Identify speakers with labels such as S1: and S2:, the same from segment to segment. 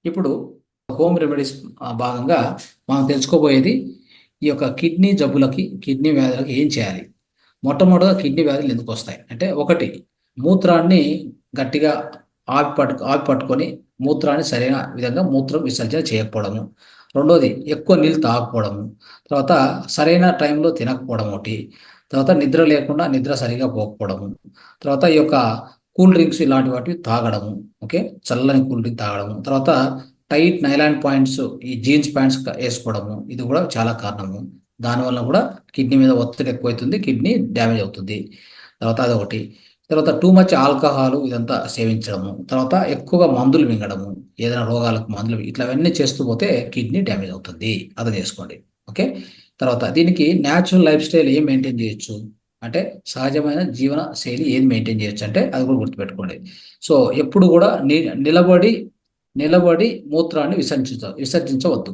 S1: ఇప్పుడు home remedies భాగంగా మనం తెలుసుకోబోయేది ఈ యొక్క కిడ్నీ జబ్బులకి, కిడ్నీ వ్యాధులకి ఏం చేయాలి? మొట్టమొదటగా కిడ్నీ వ్యాధులు ఎందుకు వస్తాయి? అంటే ఒకటి, మూత్రాన్ని గట్టిగా ఆపి పట్టుకొని మూత్రాన్ని సరైన విధంగా మూత్రం విసర్జన చేయకపోవడము. రెండోది, ఎక్కువ నీళ్ళు తాగకపోవడము. తర్వాత సరైన టైంలో తినకపోవడం ఒకటి. తర్వాత నిద్ర లేకుండా నిద్ర సరిగా పోకపోవడము. తర్వాత ఈ యొక్క కూల్ డ్రింక్స్ ఇలాంటి వాటివి తాగడము. ఓకే, చల్లని కూల్ డ్రింక్ తాగడము. తర్వాత టైట్ నైలాన్ పాయింట్స్, ఈ జీన్స్ ప్యాంట్స్ వేసుకోవడము, ఇది కూడా చాలా కారణము. దానివల్ల కూడా కిడ్నీ మీద ఒత్తిడి ఎక్కువైతుంది, కిడ్నీ డ్యామేజ్ అవుతుంది. తర్వాత అదొకటి. తర్వాత టూ మచ్ ఆల్కహాల్ ఇదంతా సేవించడము. తర్వాత ఎక్కువగా మందులు మింగడము, ఏదైనా రోగాలకు మందులు, ఇట్లా చేస్తూ పోతే కిడ్నీ డ్యామేజ్ అవుతుంది, అర్థం చేసుకోండి. ఓకే. తర్వాత దీనికి న్యాచురల్ లైఫ్ స్టైల్ ఏం మెయింటైన్ చేయొచ్చు అంటే, సహజమైన జీవన శైలి ఏది మెయింటైన్ చేయొచ్చు అంటే అది కూడా గుర్తుపెట్టుకోండి. సో ఎప్పుడు కూడా నిలబడి నిలబడి మూత్రాన్ని విసర్జించవద్దు.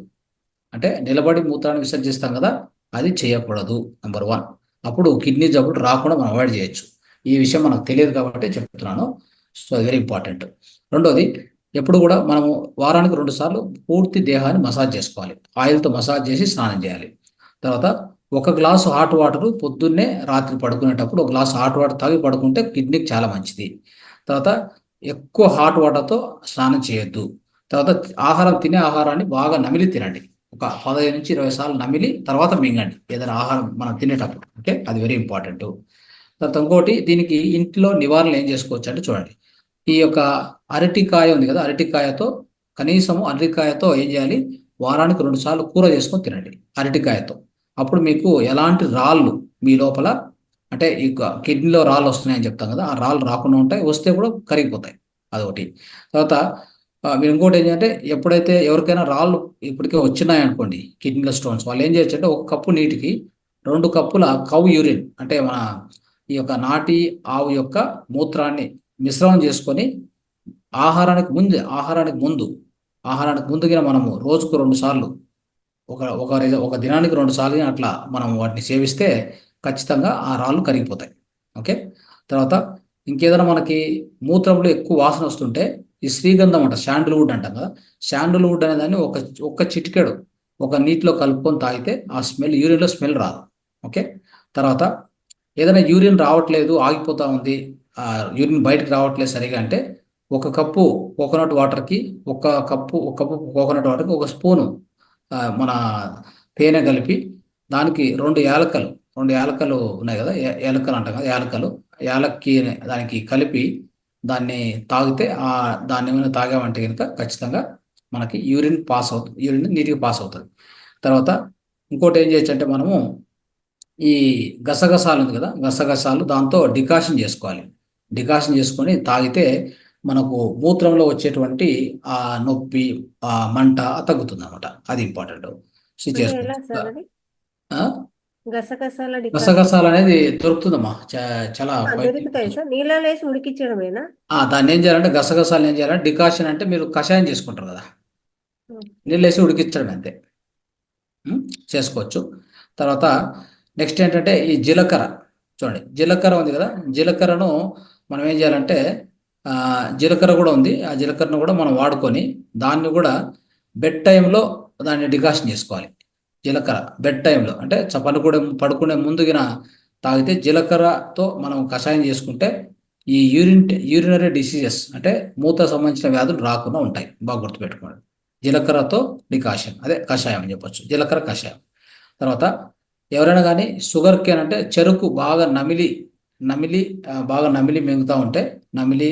S1: అంటే నిలబడి మూత్రాన్ని విసర్జిస్తాం కదా, అది చేయకూడదు. Number one. అప్పుడు కిడ్నీ జబ్బులు రాకుండా మనం అవాయిడ్ చేయొచ్చు. ఈ విషయం మనకు తెలియదు కాబట్టి చెప్తున్నాను. సో అది వెరీ ఇంపార్టెంట్. రెండోది, ఎప్పుడు కూడా మనము వారానికి 2 సార్లు పూర్తి దేహాన్ని మసాజ్ చేసుకోవాలి. ఆయిల్తో మసాజ్ చేసి స్నానం చేయాలి. తర్వాత ఒక గ్లాసు హాట్ వాటర్ పొద్దున్నే, రాత్రి పడుకునేటప్పుడు ఒక గ్లాసు హాట్ వాటర్ తాగి పడుకుంటే కిడ్నీకి చాలా మంచిది. తర్వాత ఎక్కువ హాట్ వాటర్తో స్నానం చేయొద్దు. తర్వాత తినే ఆహారాన్ని బాగా నమిలి తినండి. ఒక 15 నుంచి 20 సార్లు నమిలి తర్వాత మింగండి ఏదైనా ఆహారం మనం తినేటప్పుడు. ఓకే, అది వెరీ ఇంపార్టెంట్. తర్వాత ఇంకోటి, దీనికి ఇంట్లో నివారణ ఏం చేసుకోవచ్చు అంటే చూడండి. ఈ యొక్క అరటికాయ ఉంది కదా, అరటికాయతో ఏం చేయాలి, వారానికి 2 సార్లు కూర చేసుకొని తినండి అరటికాయతో. అప్పుడు మీకు ఎలాంటి రాళ్ళు మీ లోపల, అంటే ఈ కిడ్నీలో రాళ్ళు వస్తున్నాయని చెప్తాం కదా, ఆ రాళ్ళు రాకుండా ఉంటాయి, వస్తే కూడా కరిగిపోతాయి. అదొకటి. తర్వాత మీరు ఇంకోటి ఏంటంటే, ఎప్పుడైతే ఎవరికైనా రాళ్ళు ఇప్పటికే వచ్చినాయి అనుకోండి, కిడ్నీలో స్టోన్స్, వాళ్ళు ఏం చేయొచ్చు అంటే, 1 కప్పు నీటికి 2 కప్పుల కౌ యూరిన్, అంటే మన ఈ యొక్క నాటి ఆవు యొక్క మూత్రాన్ని మిశ్రమం చేసుకొని ఆహారానికి ముందుగా మనము రోజుకు 2 సార్లు, ఒక దినానికి 2 సార్లు అట్లా మనం వాటిని సేవిస్తే ఖచ్చితంగా ఆ రాళ్ళు కరిగిపోతాయి. ఓకే. తర్వాత ఇంకేదైనా మనకి మూత్రంలో ఎక్కువ వాసన వస్తుంటే, ఈ శ్రీగంధం అంట, శాండల్వుడ్ అంటాం కదా, శాండల్వుడ్ అనే దాన్ని ఒక చిటికెడు ఒక నీటిలో కలుపుకొని తాగితే ఆ స్మెల్, యూరిన్లో స్మెల్ రాదు. ఓకే. తర్వాత ఏదైనా యూరిన్ రావట్లేదు, ఆగిపోతా ఉంది, యూరిన్ బయటకు రావట్లేదు సరిగా అంటే, 1 కప్పు కోకోనట్ వాటర్కి, ఒక కప్పు కోకోనట్ వాటర్కి 1 స్పూను మన తేనె కలిపి, దానికి 2 యాలక్కలు ఉన్నాయి కదా, యాలక్కలు అంటాం కదా, యాలక్కి దానికి కలిపి దాన్ని తాగితే, దాన్ని ఏమైనా తాగామంటే కనుక ఖచ్చితంగా మనకి యూరిన్ నీట్గా పాస్ అవుతుంది. తర్వాత ఇంకోటి ఏం చేయొచ్చు అంటే, మనము ఈ గసగసాలు ఉంది కదా, గసగసాలు దాంతో డికాషన్ చేసుకోవాలి. డికాషన్ చేసుకొని తాగితే మనకు మూత్రంలో వచ్చేటువంటి ఆ నొప్పి, ఆ మంట తగ్గుతుంది అనమాట. అది ఇంపార్టెంట్. సో
S2: అంటే ఎలా
S1: చేసుకోవచ్చు.
S2: సార్ అది?
S1: ఆ?
S2: గసగసాల డికాషన్
S1: గసగసాలు అనేది దొరుకుతుందమ్మా, చాలా
S2: దొరుకుతాయి సార్, నీళ్ళలో వేసి ఉడికించడమేనా?
S1: దాన్ని ఏం చేయాలంటే, గసగసాలు ఏం చేయాలంటే, డికాషన్ అంటే మీరు కషాయం చేసుకుంటారు కదా,
S2: ఓకే.
S1: నీళ్ళు వేసి ఉడికించడం అంతే. ఉమ్, చేసుకోవచ్చు. తర్వాత నెక్స్ట్ ఏంటంటే, ఈ జీలకర్ర. చూడండి, జీలకర్ర ఉంది కదా, జీలకర్రను మనం ఏం చేయాలంటే, ఆ, జీలకర్ర కూడా ఉంది, ఆ జీలకర్రను కూడా మనం వాడుకొని దాన్ని కూడా బెడ్ టైంలో దాన్ని డికాషన్ చేసుకోవాలి. జీలకర్ర బెడ్ టైంలో అంటే పడుకునే ముందుగిన తాగితే, జీలకర్రతో మనం కషాయం చేసుకుంటే ఈ యూరినరీ డిసీజెస్, అంటే మూత్ర సంబంధించిన వ్యాధులు రాకుండా ఉంటాయి. బాగా గుర్తుపెట్టుకోండి. జీలకర్రతో డికాషన్, అదే కషాయం అని చెప్పొచ్చు, జీలకర్ర కషాయం. తర్వాత ఎవరైనా కానీ షుగర్ కేన్, అంటే చెరుకు బాగా నమిలి బాగా నమిలి మింగుతూ ఉంటే, నమిలి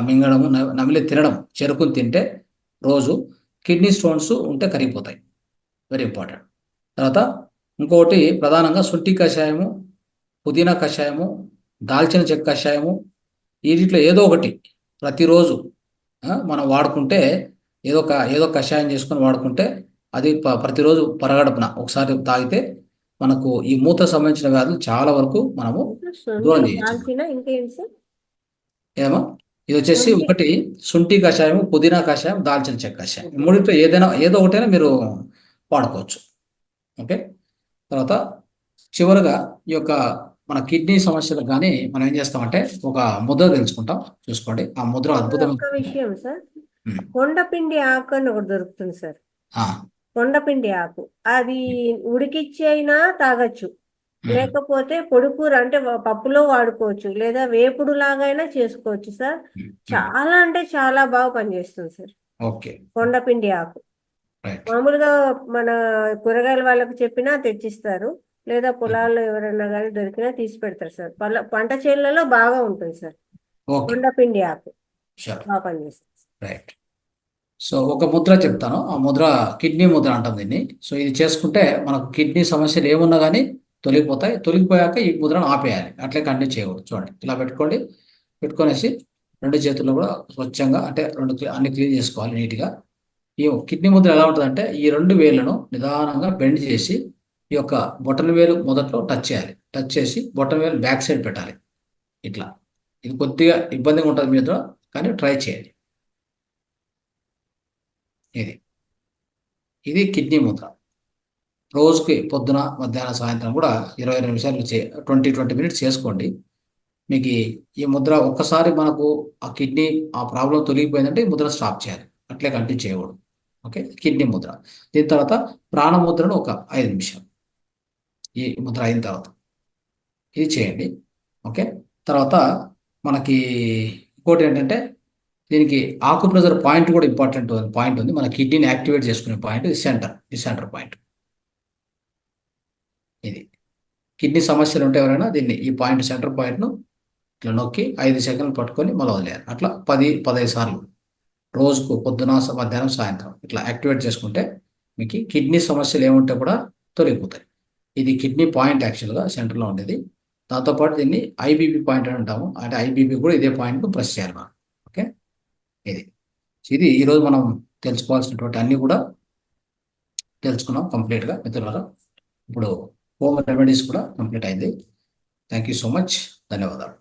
S1: మింగడము, నమిలి తినడం, చెరుకుని తింటే రోజు, కిడ్నీ స్టోన్స్ ఉంటే కరిగిపోతాయి. Very important. తర్వాత ఇంకొకటి, ప్రధానంగా శొంఠి కషాయము, పుదీనా కషాయము, దాల్చిన చెక్క కషాయము, వీటిలో ఏదో ఒకటి ప్రతిరోజు మనం వాడుకుంటే, ఏదో కషాయం చేసుకొని వాడుకుంటే, అది ప్రతిరోజు పరగడుపున ఒకసారి తాగితే మనకు ఈ మూత్ర సంబంధించిన వ్యాధులు చాలా వరకు మనము
S2: ఇంకా శొంఠి,
S1: దూరం చేయొచ్చు.
S2: దాల్చిన, ఇంకేంటి సార్?
S1: ఏమో, ఇది వచ్చేసి
S2: శొంఠి.
S1: ఒకటి, శుంఠి కషాయం, పుదీనా కషాయం, దాల్చిన చెక్క కషాయం, ఈ మూడిట్లో ఏదో ఒకటైనా మీరు వాడుకోవచ్చు. ఓకే. తర్వాత చివరగా ఈ యొక్క మన కిడ్నీ సమస్యలకు కానీ మనం ఏం చేస్తామంటే, ఒక ముద్ర తెలుసుకుంటాం. చూసుకోండి, ఆ ముద్ర
S2: సార్,
S1: అద్భుతమైన.
S2: ఒక్క విషయం సార్.
S1: ఉమ్,
S2: కొండపిండి ఆకు అని ఒకటి దొరుకుతుంది సార్.
S1: ఆ,
S2: కొండపిండి ఆకు అది ఉడికిచ్చి అయినా తాగొచ్చు,
S1: ఉమ్,
S2: లేకపోతే పొడి కూర అంటే పప్పులో వాడుకోవచ్చు, లేదా వేపుడు లాగైనా చేసుకోవచ్చు సార్.
S1: ఉమ్,
S2: చాలా అంటే చాలా బాగా పనిచేస్తుంది సార్
S1: ఓకే,
S2: కొండపిండి ఆకు.
S1: రైట్.
S2: మామూలుగా మన కూరగాయల వాళ్ళకి చెప్పినా తెచ్చిస్తారు, లేదా పొలాల్లో ఎవరైనా కానీ దొరికినా తీసి పెడతారు సార్. పంట చేనులలో బాగా ఉంటుంది సార్
S1: ఓకే,
S2: కొండపిండి ఆకు,
S1: షూర్,
S2: బాగా పనిచేస్తుంది.
S1: రైట్. సో ఒక ముద్ర చెప్తాను, ఆ ముద్ర కిడ్నీ ముద్ర అంటాం దీన్ని. సో ఇది చేసుకుంటే మనకు కిడ్నీ సమస్యలు ఏమున్నా కానీ తొలగిపోతాయి. తొలగిపోయాక ఈ ముద్రను ఆపేయాలి, అట్లే కంటిన్యూ చేయకూడదు. చూడండి, ఇలా పెట్టుకోండి. పెట్టుకొనేసి రెండు చేతుల్లో కూడా స్వచ్ఛంగా అంటే అన్ని క్లీన్ చేసుకోవాలి నీట్గా. ఈ కిడ్నీ ముద్ర ఎలా ఉంటుందంటే ఈ రెండు వేళ్లను నిదానంగా బెండ్ చేసి ఈ యొక్క బొటన వేలు మొదట్లో టచ్ చేయాలి. టచ్ చేసి బొటన వేలు బ్యాక్ సైడ్ పెట్టాలి ఇట్లా. ఇది కొద్దిగా ఇబ్బందిగా ఉంటుంది మీతో, కానీ ట్రై చేయండి. ఇది ఇది కిడ్నీ ముద్ర. రోజుకి పొద్దున, మధ్యాహ్నం, సాయంత్రం కూడా 20 నిమిషాలు 20 మినిట్స్ చేసుకోండి. మీకు ఈ ముద్ర ఒక్కసారి మనకు ఆ కిడ్నీ ఆ ప్రాబ్లం తొలగిపోయిందంటే ఈ ముద్ర స్టాప్ చేయాలి, అట్లే కంటిన్యూ చేయకూడదు. Okay, kidney Mudra. దీని తర్వాత ప్రాణముద్రను ఒక 5 నిమిషాలు, ఈ ముద్ర అయిన తర్వాత ఇది చేయండి. ఓకే, తర్వాత మనకి ఇంకోటి ఏంటంటే దీనికి ఆకుప్రెజర్ పాయింట్ కూడా ఇంపార్టెంట్ పాయింట్ ఉంది. మన కిడ్నీని యాక్టివేట్ చేసుకునే పాయింట్ ఈ సెంటర్ పాయింట్. ఇది కిడ్నీ సమస్యలు ఉంటే ఎవరైనా దీన్ని ఈ పాయింట్ సెంటర్ పాయింట్ను ఇట్లా నొక్కి 5 సెకండ్లు పట్టుకొని మళ్ళీ వదిలేయాలి. అట్లా 15 సార్లు రోజుకు పొద్దున, మధ్యాహ్నం, సాయంత్రం ఇట్లా యాక్టివేట్ చేసుకుంటే మీకు కిడ్నీ సమస్యలు ఏముంటే కూడా తొలగిపోతాయి. ఇది కిడ్నీ పాయింట్ యాక్చువల్గా సెంటర్లో ఉండేది. దాంతోపాటు దీన్ని ఐబీపీ పాయింట్ అని అంటాము. అంటే ఐబీపీ కూడా ఇదే పాయింట్ను ప్రెస్ చేయాలి మనం. ఓకే, ఇది ఇది ఈరోజు మనం తెలుసుకోవాల్సినటువంటి అన్నీ కూడా తెలుసుకున్నాం కంప్లీట్గా మిత్రులారా. ఇప్పుడు హోమ్ రెమెడీస్ కూడా కంప్లీట్ అయింది. థ్యాంక్ యూ సో మచ్, ధన్యవాదాలు.